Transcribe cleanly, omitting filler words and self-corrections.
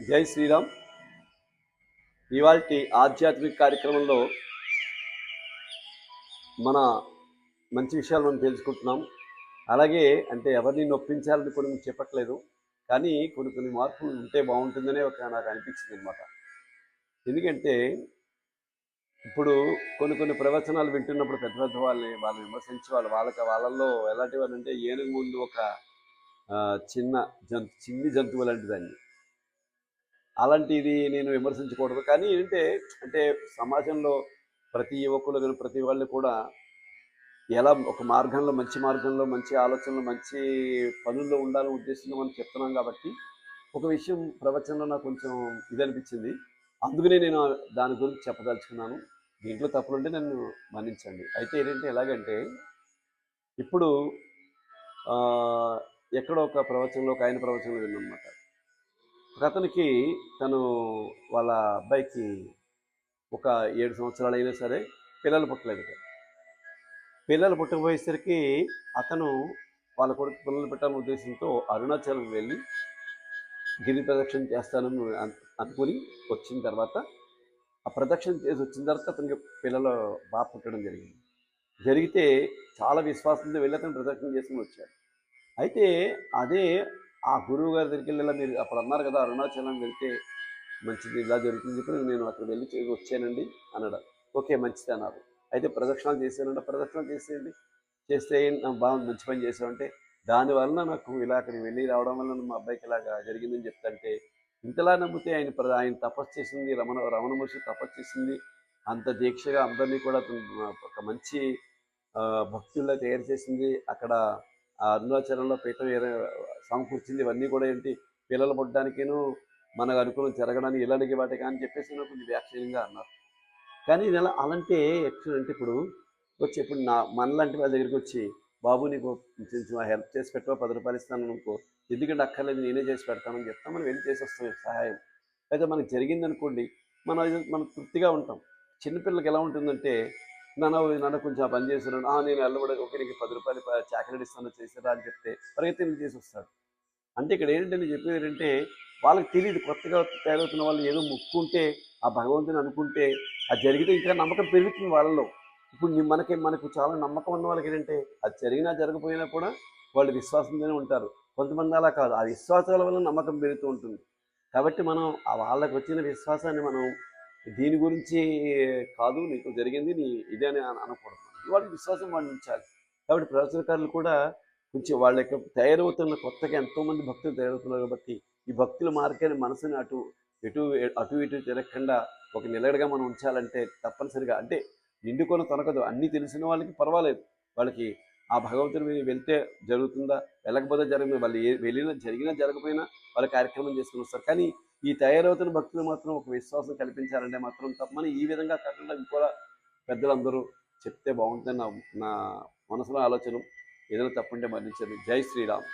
జై శ్రీరామ్. ఇవాల్టి ఆధ్యాత్మిక కార్యక్రమంలో మన మంచి విషయాలు మనం తెలుసుకుంటున్నాం. అలాగే అంటే ఎవరిని నొప్పించాలని కొన్ని చెప్పట్లేదు, కానీ కొన్ని కొన్ని మార్పులు ఉంటే బాగుంటుందనే నాకు అనిపించింది అనమాట. ఎందుకంటే ఇప్పుడు కొన్ని ప్రవచనాలు వింటున్నప్పుడు పెద్ద పెద్ద వాళ్ళని విమర్శించి వాళ్ళల్లో ఎలాంటి వాళ్ళు అంటే ఏనుగు ముందు ఒక చిన్న చిన్ని జంతువు లాంటి దాన్ని, అలాంటిది నేను విమర్శించకూడదు. కానీ అంటే సమాజంలో ప్రతి యువకులు కానీ ప్రతి వాళ్ళు కూడా ఎలా ఒక మార్గంలో మంచి మార్గంలో మంచి ఆలోచనలు మంచి పనుల్లో ఉండాలని ఉద్దేశంతో మనం చెప్తున్నాం కాబట్టి ఒక విషయం ప్రవచనంలో నాకు కొంచెం ఇది అనిపించింది. అందుకనే నేను దాని గురించి చెప్పదలుచుకున్నాను. దీంట్లో తప్పులుంటే నన్ను మన్నించండి. అయితే ఎలాగంటే ఇప్పుడు ఎక్కడో ఒక ప్రవచనంలో ఒక ఆయన ప్రవచనంలో విన్నమాట. అతనికి తను వాళ్ళ అబ్బాయికి ఒక 7 సంవత్సరాలు అయినా సరే పిల్లలు పుట్టలేదు. పిల్లలు పుట్టకపోయేసరికి అతను వాళ్ళ కొడుకు పిల్లలు పెట్టాలనే ఉద్దేశంతో అరుణాచలం వెళ్ళి గిరి ప్రదక్షిణ చేస్తానని అనుకుని వచ్చిన తర్వాత ఆ ప్రదక్షిణ చేసి వచ్చిన తర్వాత అతనికి పిల్లలు బాగా పుట్టడం జరిగితే చాలా విశ్వాసంతో వెళ్ళి అతను ప్రదక్షిణ చేసుకుని వచ్చాడు. అయితే అదే ఆ గురువు గారి దగ్గరికి వెళ్ళి మీరు అప్పుడు అన్నారు కదా అరుణాచలం వెళ్తే మంచిది ఇలా జరుగుతుంది చెప్పి నేను అక్కడ వెళ్ళి వచ్చానండి అన్నాడు. ఓకే మంచిది అన్నారు. అయితే ప్రదక్షిణాలు చేశానంటే ప్రదక్షిణాలు చేస్తే బాగుంది మంచి పని చేసామంటే దానివల్ల నాకు ఇలా అక్కడికి వెళ్ళి రావడం వల్ల మా అబ్బాయికి ఇలాగా జరిగిందని చెప్తాంటే ఇంతలా నమ్మితే ఆయన తపస్సు చేసింది రమణ మహర్షి తపస్సు చేసింది అంత దీక్షగా అందరినీ కూడా ఒక మంచి భక్తుల్లో తయారు చేసింది. అక్కడ అరుణాచలంలో పీఠం సమకూర్చింది. ఇవన్నీ కూడా పిల్లలు పుట్టడానికేను మనకు అనుకూలం జరగడానికి ఇలాంటి వాటికి అని చెప్పేసి కొంచెం వ్యాఖ్యానంగా అన్నారు. కానీ ఇది అలాంటి యాక్చువల్ అంటే ఇప్పుడు మనలాంటి వాళ్ళ దగ్గరికి వచ్చి బాబు నీకు కొంచెం హెల్ప్ చేసి పెట్టవా 10 రూపాయలు ఇస్తాను అనుకో, ఎందుకంటే అక్కర్లేదు నేనే చేసి పెడతానని చెప్తాం. మనం వెళ్ళి చేసి వస్తాం సహాయం. అయితే మనకు జరిగిందనుకోండి మనం తృప్తిగా ఉంటాం. చిన్నపిల్లలకి ఎలా ఉంటుందంటే నన్ను కొంచెం ఆ పని చేస్తున్నాను, నేను వెళ్ళబడి ఓకే నీకు 10 రూపాయలు చాక్లెట్ ఇస్తాను చేసారా అని చెప్తే పరిగెత్తి చేసి వస్తాడు. అంటే ఇక్కడ నేను చెప్పేది వాళ్ళకి తెలియదు. కొత్తగా తయారవుతున్న వాళ్ళు ఏదో ముక్కుంటే ఆ భగవంతుని అనుకుంటే అది జరిగితే ఇంకా నమ్మకం పెరుగుతుంది వాళ్ళలో. ఇప్పుడు మనకు చాలా నమ్మకం ఉన్న వాళ్ళకి అది జరిగినా జరగకపోయినా కూడా వాళ్ళు విశ్వాసంతోనే ఉంటారు. కొంతమంది అలా కాదు, ఆ విశ్వాసాల వల్ల నమ్మకం పెరుగుతూ ఉంటుంది. కాబట్టి మనం వాళ్ళకి వచ్చిన విశ్వాసాన్ని మనం దీని గురించి కాదు నీకు జరిగింది ఇదే అని అనకూడదు. వాళ్ళ విశ్వాసం వాళ్ళు ఉంచాలి. కాబట్టి ప్రవచనకారులు కూడా కొంచెం వాళ్ళ యొక్క తయారవుతున్న కొత్తగా ఎంతోమంది భక్తులు తయారవుతున్నారు కాబట్టి ఈ భక్తుల మార్గాన్ని మనసుని అటు ఇటు తిరగకుండా ఒక నిలకడగా మనం ఉంచాలంటే తప్పనిసరిగా అంటే నిండుకొని తొనకదు. అన్నీ తెలిసిన వాళ్ళకి పర్వాలేదు, వాళ్ళకి ఆ భగవంతుని మీద వెళ్తే జరుగుతుందా వెళ్ళకపోతే జరగదు, వాళ్ళు జరిగినా జరగకపోయినా వాళ్ళ కార్యక్రమం చేసుకుని వస్తారు. కానీ ఈ తయారవుతున్న భక్తులు మాత్రం ఒక విశ్వాసం కల్పించాలంటే మాత్రం తప్పని ఈ విధంగా కాకుండా ఇంకోలా పెద్దలందరూ చెప్తే బాగుంటుంది నా మనసులో ఆలోచన. ఏదైనా తప్పుంటే మన్నించండి. జై శ్రీరామ్.